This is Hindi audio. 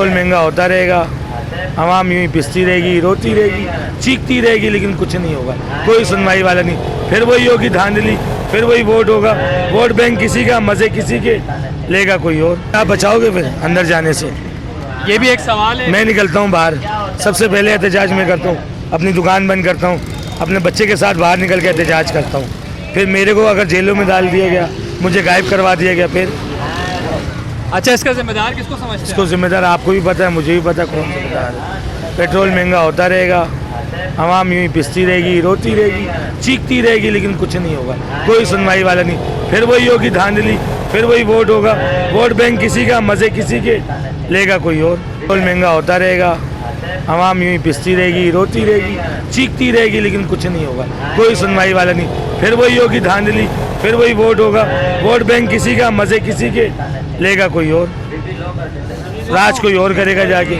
पेट्रोल महंगा होता रहेगा, आवाम यूं ही पिसती रहेगी, रोती रहेगी, चीखती रहेगी, लेकिन कुछ नहीं होगा, कोई सुनवाई वाला नहीं। फिर वही होगी धांधली, फिर वही वोट होगा, वोट बैंक किसी का, मजे किसी के, लेगा कोई और। आप बचाओगे फिर अंदर जाने से? ये भी एक सवाल है। मैं निकलता हूँ बाहर, सबसे पहले एहतजाज मैं करता हूँ, अपनी दुकान बंद करता हूँ, अपने बच्चे के साथ बाहर निकल के एहतजाज करता हूँ। फिर मेरे को अगर जेलों में डाल दिया गया, मुझे गायब करवा दिया गया, फिर अच्छा, इसका जिम्मेदार किसको समझते हैं? इसको जिम्मेदार आपको भी पता है, मुझे भी पता है कौन जिम्मेदार है। पेट्रोल महंगा होता रहेगा, आवाम यूं ही पिसती रहेगी, रोती रहेगी, चीखती रहेगी, लेकिन कुछ नहीं होगा, कोई सुनवाई वाला नहीं। फिर वही होगी धांधली, फिर वही वोट होगा, वोट बैंक किसी का, मजे किसी के, लेगा कोई और। पेट्रोल महंगा होता रहेगा, आवाम यूं ही पिसती रहेगी, रोती रहेगी, चीखती रहेगी, लेकिन कुछ नहीं होगा, कोई सुनवाई वाला नहीं। फिर वही होगी धांधली, फिर वही वोट होगा, वोट बैंक किसी का, मजे किसी के, लेगा कोई और, राज कोई और करेगा जाके।